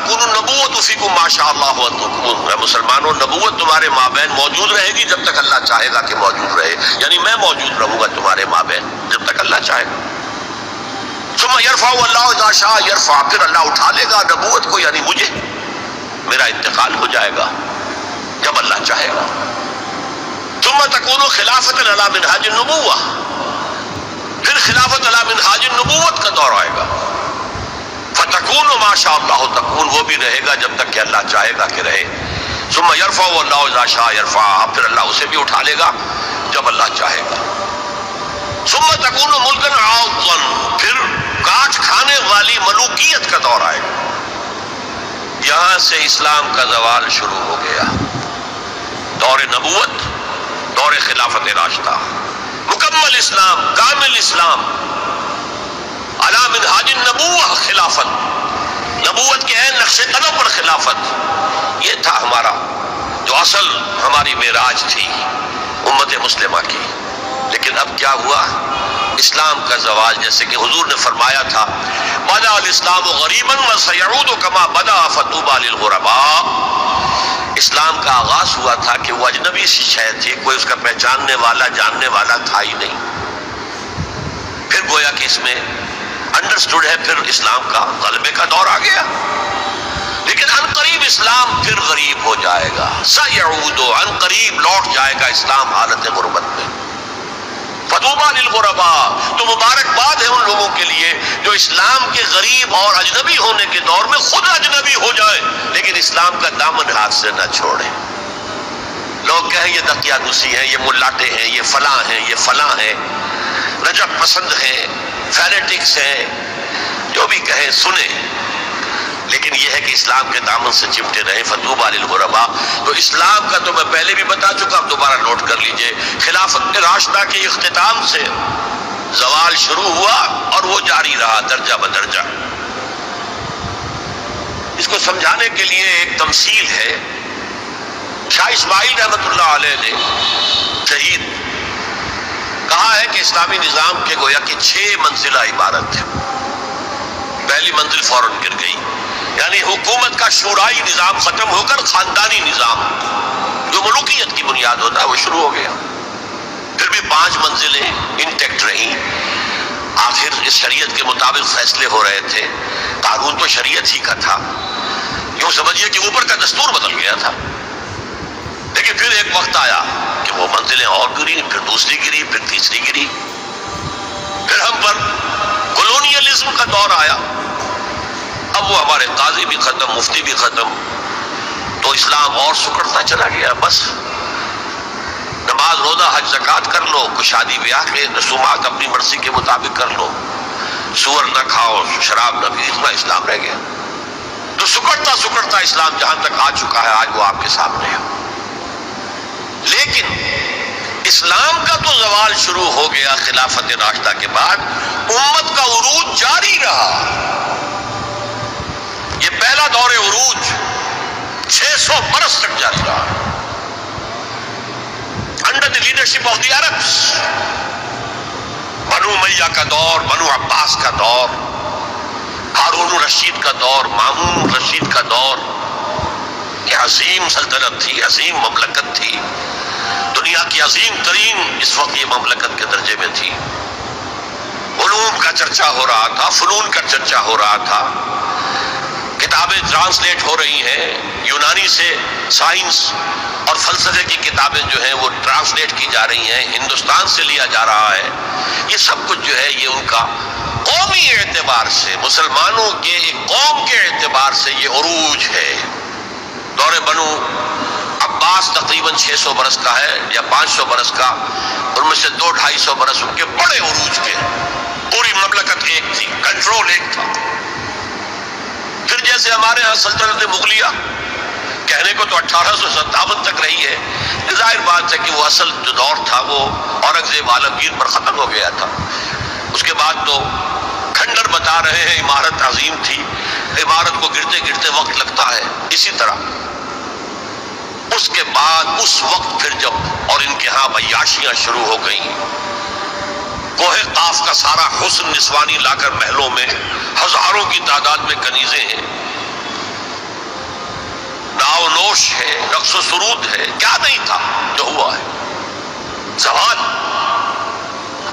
تکون النبوۃ فیکم ما شاء اللہ ان تکون، اے مسلمانوں نبوت تمہارے مابین موجود رہے گی جب تک اللہ چاہے گا کہ موجود رہے، یعنی میں موجود رہوں گا تمہارے مابین جب تک اللہ چاہے گا۔ ثم یرفع اللہ اذا شاء یرفع، پھر اللہ اٹھا لے گا نبوت کو، یعنی مجھے، میرا انتقال ہو جائے گا جب اللہ چاہے گا۔ ثم تکون خلافۃ علی منہاج النبوۃ، پھر خلافت علی منہاج النبوت کا دور آئے گا۔ فتکون ما شاء اللہ تکون، وہ بھی رہے گا جب تک کہ اللہ چاہے گا کہ رہے۔ ثم یرفع اللہ اذا شاء یرفع، پھر اللہ اسے بھی اٹھا لے گا جب اللہ چاہے گا۔ ثم تکون ملکا عاضا، پھر کاٹ کھانے والی ملوکیت کا دور آئے گا۔ یہاں سے اسلام کا زوال شروع ہو گیا، دور نبوت، دور خلافت راشدہ، مکمل اسلام، کامل اسلام، علی منہاج النبوۃ خلافت، نبوت کے عین نقش قدم پر خلافت، یہ تھا ہمارا جو اصل ہماری معراج تھی امت مسلمہ کی۔ لیکن اب کیا ہوا؟ اسلام کا زوال، جیسے کہ حضور نے فرمایا تھا بدأ الاسلام غریبا وسیعود کما بدأ فطوبی للغرباء، اسلام کا آغاز ہوا تھا کہ وہ اجنبی سی شے تھی، کوئی اس کا پہچاننے والا جاننے والا تھا ہی نہیں، پھر گویا کہ اس میں انڈرسٹوڈ ہے، پھر اسلام کا غلبے کا دور آ گیا۔ لیکن ان قریب اسلام پھر غریب ہو جائے گا، سیعود، ان قریب لوٹ جائے گا اسلام حالت غربت میں۔ فطوبی للغرباء، تو مبارکباد ہے ان لوگوں کے لیے جو اسلام کے غریب اور اجنبی ہونے کے دور میں خود اجنبی ہو جائے لیکن اسلام کا دامن ہاتھ سے نہ چھوڑے۔ لوگ کہیں یہ دقیانوسی ہیں، یہ ملاٹے ہیں، یہ فلاں ہیں، یہ فلاں ہیں، رجب پسند ہیں، فینیٹکس ہیں، جو بھی کہیں سنیں، لیکن یہ ہے کہ اسلام کے دامن سے چمٹے رہے۔ فطوبی للغرباء، تو اسلام کا تو میں پہلے بھی بتا چکا، اب دوبارہ نوٹ کر لیجئے، خلافت راشدہ کے اختتام سے زوال شروع ہوا اور وہ جاری رہا درجہ بدرجہ۔ اس کو سمجھانے کے لیے ایک تمثیل ہے، شاہ اسماعیل رحمۃ اللہ علیہ نے شہید کہا ہے کہ اسلامی نظام کے گویا کہ 6 منزلہ عبارت ہے۔ پہلی منزل فوراً گر گئی، یعنی حکومت کا شورائی نظام ختم ہو کر خاندانی نظام جو ملوکیت کی بنیاد ہوتا ہے وہ شروع ہو گیا۔ پھر بھی 5 منزلیں انٹیکٹ رہیں، آخر اس شریعت کے مطابق فیصلے ہو رہے تھے، قانون تو شریعت ہی کا تھا، یوں سمجھیے کہ اوپر کا دستور بدل گیا تھا۔ لیکن پھر ایک وقت آیا کہ وہ منزلیں اور گری، پھر دوسری گری، پھر تیسری گری، پھر ہم پر کولونیلزم کا دور آیا۔ اب وہ ہمارے قاضی بھی ختم، مفتی بھی ختم، تو اسلام اور سکڑتا چلا گیا۔ بس نماز روزہ حج زکوٰۃ کر لو، کوئی شادی بیاہ کے رسومات اپنی مرضی کے مطابق کر لو، سور نہ کھاؤ، شراب نہ پیو، اتنا اسلام رہ گیا۔ تو سکڑتا سکڑتا اسلام جہاں تک آ چکا ہے آج وہ آپ کے سامنے ہے۔ لیکن اسلام کا تو زوال شروع ہو گیا خلافت راشدہ کے بعد، امت کا عروج جاری رہا۔ یہ پہلا دور عروج 600 برس تک جاری رہا، under the leadership of the Arabs, بنو امیہ کا دور، بنو عباس کا دور، ہارون الرشید کا دور، مامون الرشید کا دور۔ یہ عظیم سلطنت تھی، عظیم مملکت تھی، دنیا کی عظیم ترین اس وقت یہ مملکت کے درجے میں تھی۔ علوم کا چرچا ہو رہا تھا، فنون کا چرچا ہو رہا تھا، کتابیں ٹرانسلیٹ ہو رہی ہیں، یونانی سے سائنس اور فلسفے کی کتابیں جو ہیں وہ ٹرانسلیٹ کی جا رہی ہیں، ہندوستان سے لیا جا رہا ہے۔ یہ سب کچھ جو ہے یہ ان کا قومی اعتبار سے، مسلمانوں کے ایک قوم کے اعتبار سے یہ عروج ہے۔ دور بنو عباس تقریباً 600 برس کا ہے یا 500 برس کا، ان میں سے 200-250 برس ان کے بڑے عروج کے، پوری مملکت ایک تھی، کنٹرول ایک تھا۔ پھر جیسے ہمارے ہاں سلطنت مغلیہ کہنے کو تو 1857 تک رہی ہے، ظاہر بات ہے کہ وہ اصل جو دور تھا وہ اورنگزیب عالمگیر پر ختم ہو گیا تھا۔ اس کے بعد تو کھنڈر بتا رہے ہیں عمارت عظیم تھی، عمارت کو گرتے گرتے وقت لگتا ہے۔ اسی طرح اس کے بعد اس وقت پھر جب اور ان کے ہاں عیاشیاں شروع ہو گئیں، کوہ قاف کا سارا حسن نسوانی لا کر محلوں میں ہزاروں کی تعداد میں کنیزیں ہیں، نوش ہے، رقص و سرود ہے، کیا نہیں تھا جو ہوا ہے. زوال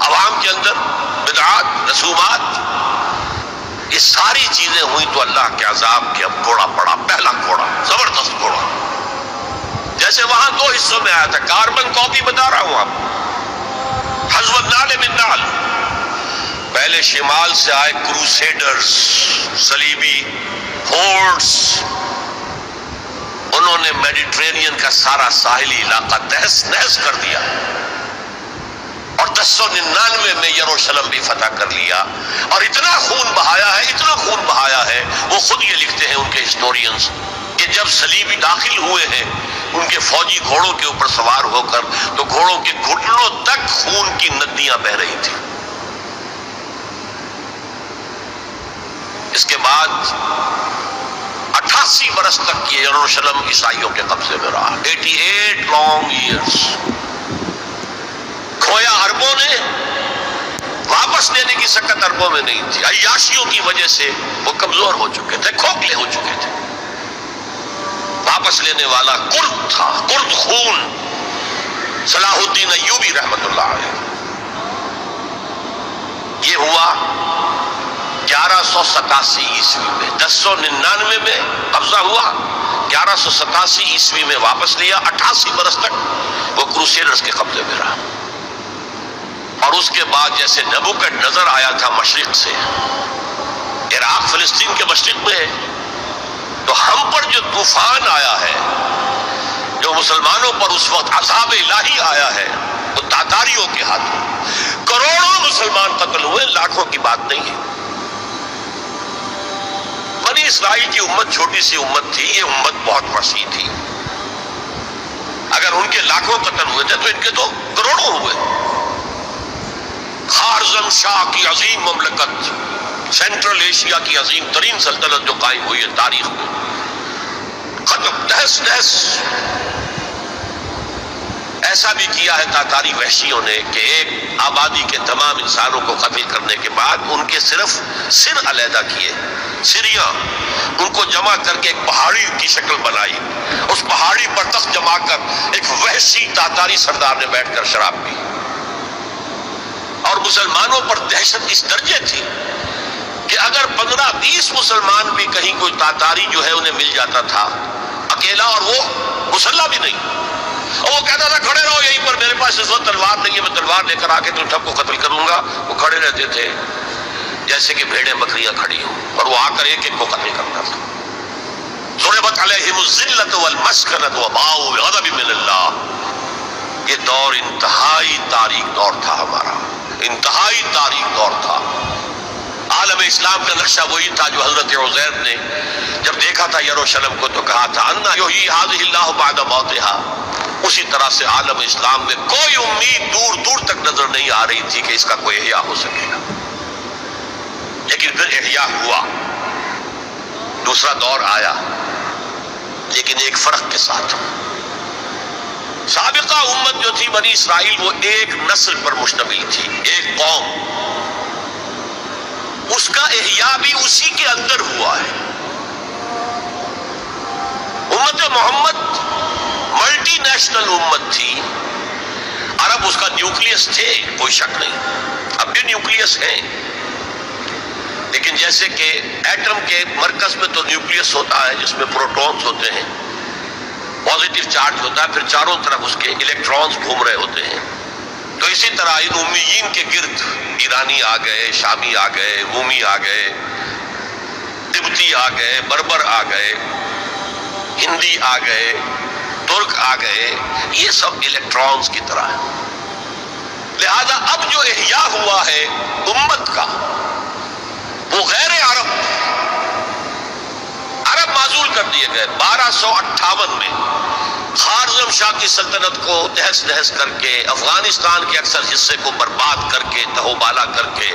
عوام کے اندر، بدعات، رسومات، یہ ساری چیزیں ہوئی تو اللہ کے عذاب کے اب کوڑا پڑا، پہلا کوڑا، زبردست کوڑا. جیسے وہاں دو حصوں میں آیا تھا، کاربن کاپی بتا رہا ہوں آپ. حزب النعل من نعل. پہلے شمال سے آئے کروسیڈرز، صلیبی ہورڈز، انہوں نے میڈیٹرینین کا سارا ساحلی علاقہ تہس نہس کر دیا اور 1099 میں یروشلم بھی فتح کر لیا. اور اتنا خون بہایا ہے، اتنا خون بہایا ہے، وہ خود یہ لکھتے ہیں ان کے ہسٹورینز کہ جب صلیبی داخل ہوئے ہیں ان کے فوجی گھوڑوں کے اوپر سوار ہو کر تو گھوڑوں کے گھٹنوں تک خون کی ندیاں بہہ رہی تھیں. اس کے بعد 88 برس تک یہ یروشلم عیسائیوں کے قبضے میں رہا. 88 لانگ ایئرز. کھویا عربوں نے، واپس لینے کی سکت عربوں میں نہیں تھی. عیاشیوں کی وجہ سے وہ کمزور ہو چکے تھے، کھوکھلے ہو چکے تھے. واپس لینے والا کرد تھا، کرد خون، صلاح الدین ایوبی رحمت اللہ علیہ. یہ ہوا 1187 عیسوی میں. 1099 میں قبضہ ہوا، 1187 عیسوی میں واپس لیا. 88 برس تک وہ کروسیڈرز کے قبضے میں رہا. اور اس کے بعد جیسے نبوکڈ آیا تھا مشرق سے، عراق فلسطین کے مشرق میں ہے، تو ہم پر جو طوفان آیا ہے، جو مسلمانوں پر اس وقت عذاب الہی آیا ہے، وہ تاتاریوں کے ہاتھوں. کروڑوں مسلمان قتل ہوئے، لاکھوں کی بات نہیں ہے. بنی اسرائیل کی امت چھوٹی سی امت تھی، یہ امت بہت وسیع تھی. اگر ان کے لاکھوں قتل ہوئے تھے تو ان کے تو کروڑوں ہوئے. خارزم شاہ کی عظیم مملکت، سینٹرل ایشیا کی عظیم ترین سلطنت جو قائم ہوئی ہے تاریخ میں، ختم، تہس نہس. ایسا بھی کیا ہے تاتاری وحشیوں نے کہ ایک آبادی کے تمام انسانوں کو قتل کرنے کے بعد ان کے صرف سر علیحدہ کیے، سریاں، ان کو جمع کر کے ایک پہاڑی کی شکل بنائی. اس پہاڑی پر تخت جما کر ایک وحشی تاتاری سردار نے بیٹھ کر شراب پی. اور مسلمانوں پر دہشت اس درجے تھی کہ اگر 15-20 مسلمان بھی کہیں کوئی تاتاری جو ہے انہیں مل جاتا تھا اکیلا، اور وہ مسلح بھی نہیں، اور وہ کہتا تھا کھڑے رہو یہیں پر، میرے پاس اس وقت تلوار نہیں ہے، میں تلوار لے کر آ کے تم سب کو قتل کروں گا. وہ کھڑے رہتے تھے جیسے کہ بھیڑیں بکریاں کھڑی ہوں، اور وہ آ کر ایک ایک کو قتل کرتا تھا. ضربت علیہم الذلۃ والمسکنۃ وباؤوا بغضب من اللہ. یہ دور انتہائی تاریک دور تھا ہمارا، انتہائی تاریک دور تھا. عالم اسلام کا نقشہ وہی تھا جو حضرت عزیر نے جب دیکھا تھا یروشلم کو تو کہا تھا انا یحیی ھذہ اللہ بعد موتھا. اسی طرح سے عالم اسلام میں کوئی امید دور دور تک نظر نہیں آ رہی تھی کہ اس کا کوئی احیاء ہو سکے گا، لیکن پھر احیاء ہوا. دوسرا دور آیا، لیکن ایک فرق کے ساتھ. سابقہ امت جو تھی بنی اسرائیل، وہ ایک نسل پر مشتمل تھی، ایک قوم. اس کا احیاء بھی اسی کے اندر ہوا ہے. امت محمد ملٹی نیشنل امت تھی. عرب اس کا نیوکلیس تھے، کوئی شک نہیں، اب بھی نیوکلیس ہیں. لیکن جیسے کہ ایٹم کے مرکز میں تو نیوکلیس ہوتا ہے جس میں پروٹونز ہوتے ہیں، پازیٹیو چارج ہوتا ہے، پھر چاروں طرف اس کے الیکٹرانز گھوم رہے ہوتے ہیں. تو اسی طرح ان امیین کے گرد ایرانی آ گئے، شامی آ گئے، رومی آ گئے، تبتی آ گئے، بربر آ گئے، ہندی آ گئے، ترک آ گئے. یہ سب الیکٹرانز کی طرح ہے. لہذا اب جو احیاء ہوا ہے امت کا، وہ غیر عرب معزول کر دیے گئے. 1258 میں خارزم شاہ کی سلطنت کو تہس نہس کر کے، افغانستان کے اکثر حصے کو برباد کر کے، تہو بالا کر کے،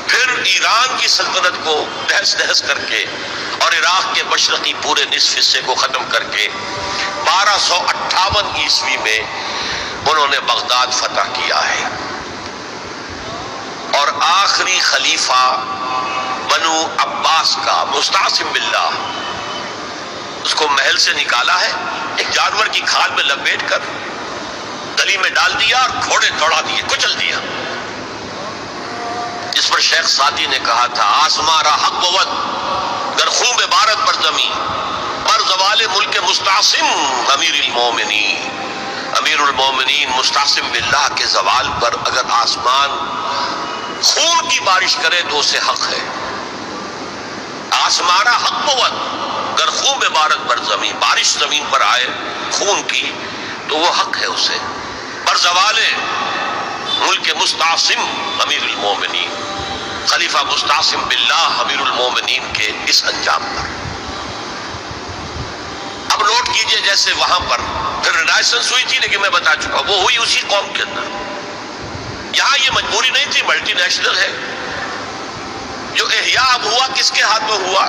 پھر ایران کی سلطنت کو تہس نہس کر کے، اور عراق کے مشرقی پورے نصف حصے کو ختم کر کے 1258 عیسوی میں انہوں نے بغداد فتح کیا ہے. اور آخری خلیفہ بنو عباس کا مستعصم باللہ اس کو محل سے نکالا ہے، ایک جانور کی کھال میں لپیٹ کر گلی میں ڈال دیا اور گھوڑے دوڑا دیے، کچل دیا. جس پر شیخ سعدی نے کہا تھا آسماں را حق بود گر خوب عبارت پر زمین پر زوال ملک مستعصم امیر المومنین. امیر المومنین مستعصم باللہ کے زوال پر اگر آسمان خون کی بارش کرے تو اسے حق ہے. آسمانہ حق بود گر خوب عبارت پر زمین، بارش زمین پر آئے خون کی تو وہ حق ہے اسے. پر زوال ملک مستعصم امیر المومنین، خلیفہ مستعصم باللہ امیر المومنین کے اس انجام پر. اب نوٹ کیجئے جیسے وہاں پر پھر رینائسنس ہوئی تھی، لیکن میں بتا چکا وہ ہوئی اسی قوم کے اندر. یہاں یہ مجبوری نہیں تھی، ملٹی نیشنل ہے. جو احیاء اب ہوا کس کے ہاتھ میں ہوا؟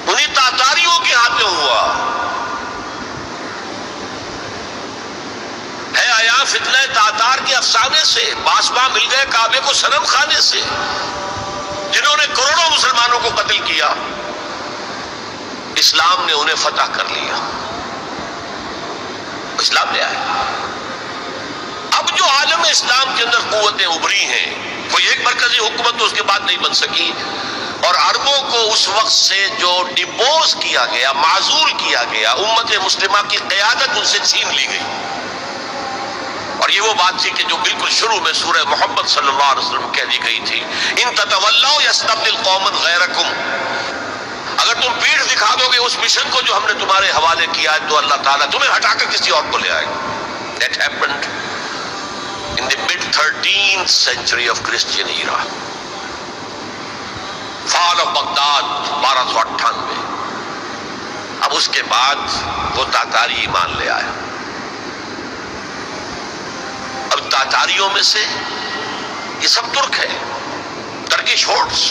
انہی تاتاریوں کے ہاتھ میں ہوا. ہے آیا فتنہ تاتار کے افسانے سے، باسبا مل گئے کعبے کو صنم خانے سے، جنہوں نے کروڑوں مسلمانوں کو قتل کیا. اسلام نے انہیں فتح کر لیا، اسلام لے آئے. اب جو عالم اسلام کے اندر قوتیں ابھری ہیں، کوئی ایک مرکزی حکومت تو اس کے بعد نہیں بن سکی، اور عربوں کو اس وقت سے جو ڈپوز کیا گیا، معزول کیا گیا، امت مسلمہ کی قیادت ان سے چھین لی گئی. اور یہ وہ بات تھی کہ جو بالکل شروع میں سورہ محمد صلی اللہ علیہ وسلم کہہ دی گئی تھی، ان تتولوا یستبدل قوما غیرکم. اگر تم پیٹھ دکھا دو گے اس مشن کو جو ہم نے تمہارے حوالے کیا ہے تو اللہ تعالیٰ تمہیں ہٹا کر کسی اور کو لے آئے گا. That happened in the mid-13th century of Christian era. Fall of Baghdad 1298. اب اس کے بعد وہ تاتاری ایمان لے آیا. اب تاتاریوں میں سے یہ سب ترک ہے، ترکش ہورڈز،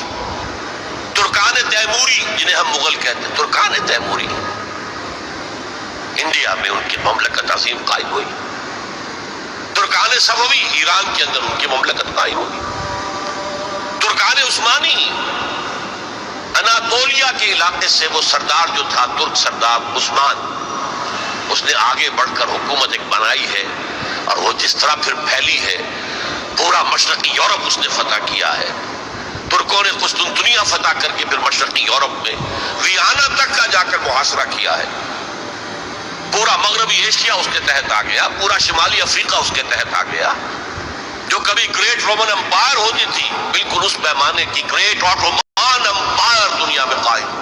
ترکان تیموری جنہیں ہم مغل کہتے ہیں، ترکان تیموری. انڈیا میں ان کی مملکت عظیم قائم ہوئی. ترکان صفوی ایران کے اندر ان کی مملکت قائم ہوئی. ترکان عثمانی اناطولیا کے علاقے سے وہ سردار جو تھا، ترک سردار عثمان، اس نے آگے بڑھ کر حکومت ایک بنائی ہے، اور وہ جس طرح پھر پھیلی ہے، پورا مشرقی یورپ اس نے فتح کیا ہے. ترکوں نے قسطنطنیہ فتح کر کے پھر مشرقی یورپ میں ویانا تک کا جا کر محاصرہ کیا ہے. پورا مغربی ایشیا اس کے تحت آ گیا، پورا شمالی افریقہ اس کے تحت آ گیا. جو کبھی گریٹ رومن امپائر ہوتی تھی، بالکل اس پیمانے کی گریٹ آٹومان امپائر دنیا میں قائم.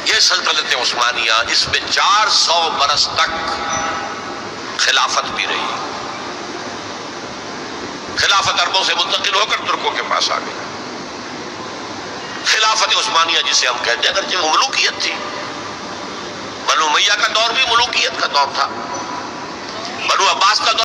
یہ سلطنت عثمانیہ، اس میں 400 برس تک خلافت بھی رہی. خلافت عربوں سے منتقل ہو کر ترکوں کے پاس آ گئی. خلافت عثمانیہ جسے ہم کہتے ہیں، اگرچہ وہ ملوکیت تھی، بنو امیہ کا دور بھی ملوکیت کا دور تھا، بنو عباس کا دور